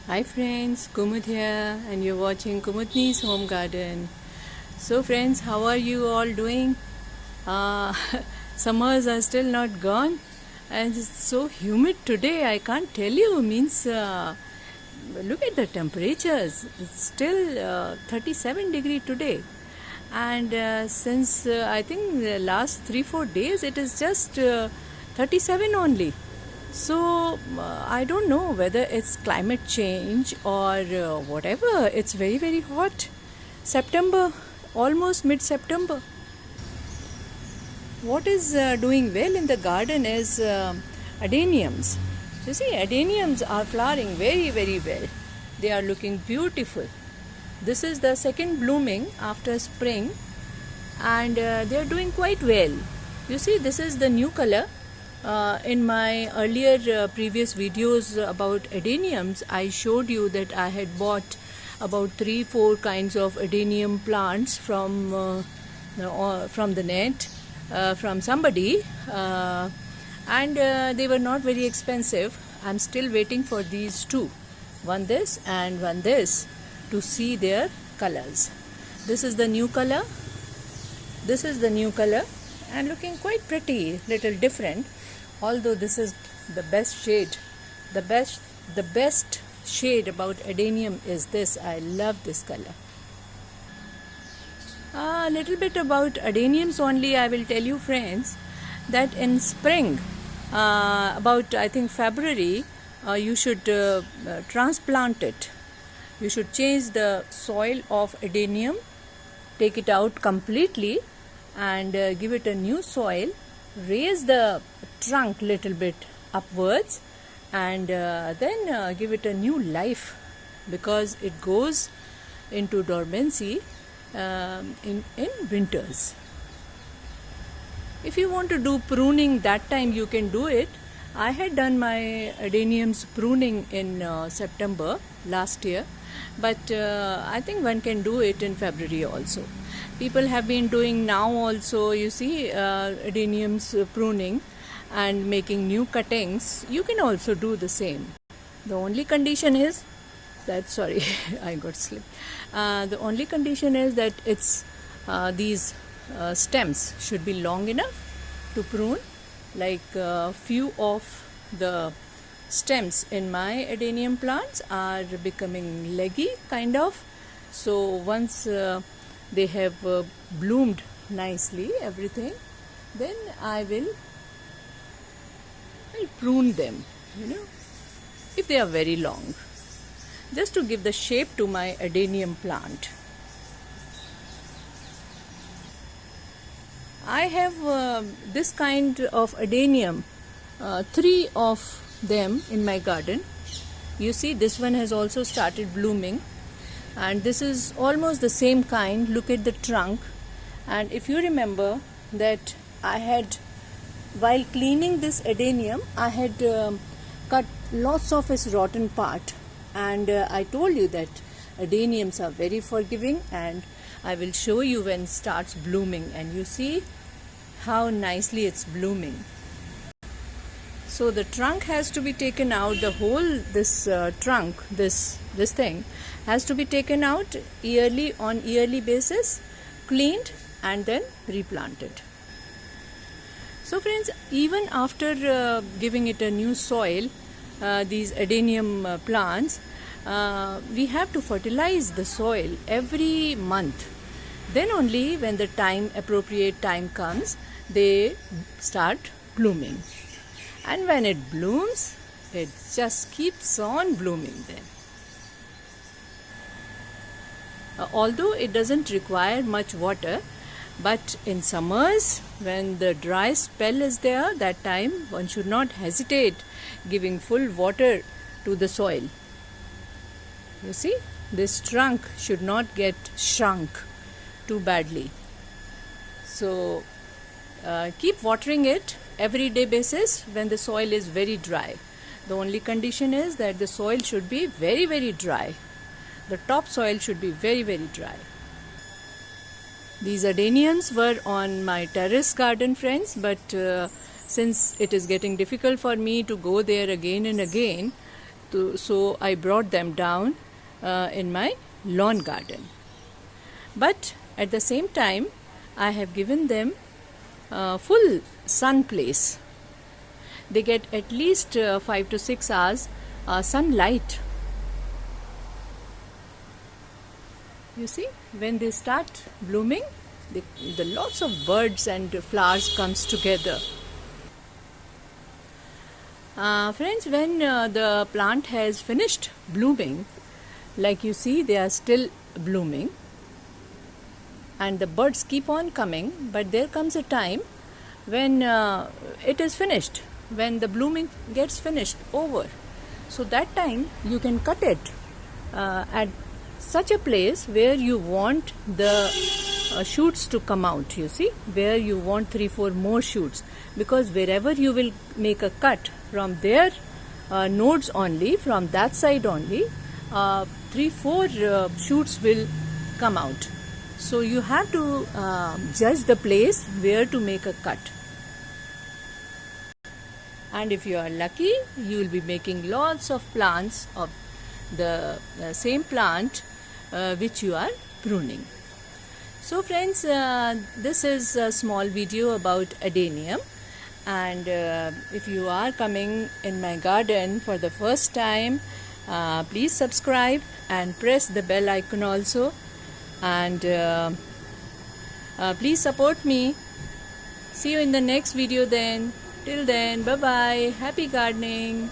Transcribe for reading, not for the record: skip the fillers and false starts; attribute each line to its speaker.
Speaker 1: Hi friends, Kumud here and you're watching Kumudni's Home Garden. So friends, how are you all doing? Uh, Summers are still not gone and it's so humid today, I can't tell you. Look at the temperatures. It's still 37 degrees today. And since I think the last 3-4 days it is just 37 only. So I don't know whether it's climate change or whatever. It's very hot. September, almost mid-September. What is doing well in the garden is adeniums. You see, adeniums are flowering very well. They are looking beautiful. This is the second blooming after spring and they are doing quite well. You see, this is the new color. In my earlier previous videos about adeniums, I showed you that I had bought about 3-4 kinds of adenium plants from the net from somebody, and they were not very expensive. I'm still waiting for these two, one this and one this, to see their colors. This is the new color. This is the new color and looking quite pretty, little different. Although this is the best shade, the best shade about adenium is this. I love this color. A little bit about adeniums only I will tell you, friends, that in spring, about I think February, you should transplant it. You should change the soil of adenium, take it out completely and give it a new soil. Raise the trunk little bit upwards and then give it a new life, because it goes into dormancy in winters. If you want to do pruning that time, you can do it. I had done my adeniums pruning in September last year, but I think one can do it in February also. People have been doing now also, you see, adeniums pruning and making new cuttings. You can also do the same. The only condition is that, sorry, I got slipped. The only condition is that it's these stems should be long enough to prune. Like few of the stems in my adenium plants are becoming leggy kind of. So once they have bloomed nicely, everything, then I'll prune them, if they are very long, just to give the shape to my adenium plant. I have this kind of adenium, 3 of them in my garden. You see, this one has also started blooming. And this is almost the same kind. Look at the trunk. And if you remember that I had, while cleaning this adenium, I had cut lots of its rotten part. And I told you that adeniums are very forgiving, and I will show you when it starts blooming. And you see how nicely it's blooming. So the trunk has to be taken out. The whole trunk, this thing has to be taken out on yearly basis, cleaned and then replanted. So friends, even after giving it a new soil, these adenium plants, we have to fertilize the soil every month. Then only when the appropriate time comes, they start blooming. And when it blooms, it just keeps on blooming then. Although it doesn't require much water, but in summers, when the dry spell is there, that time one should not hesitate giving full water to the soil. You see, this trunk should not get shrunk too badly. So keep watering it everyday basis when the soil is very dry. The only condition is that the soil should be very dry. The top soil should be very dry. These adeniums were on my terrace garden, friends, but since it is getting difficult for me to go there again and again so I brought them down in my lawn garden. But at the same time, I have given them full sun place. They get at least 5 to 6 hours sunlight. You see, when they start blooming, the lots of birds and flowers comes together. Friends, when the plant has finished blooming, like you see, they are still blooming and the birds keep on coming, but there comes a time when it is finished, when the blooming gets finished over. So that time you can cut it at such a place where you want the shoots to come out, you see, where you want 3-4 more shoots, because wherever you will make a cut from their nodes only, from that side only, 3-4 shoots will come out. So you have to judge the place where to make a cut. And if you are lucky, you will be making lots of plants of the same plant which you are pruning. So friends, this is a small video about adenium, and if you are coming in my garden for the first time, please subscribe and press the bell icon also, and please support me. See you in the next video then. Till then, bye bye. Happy gardening.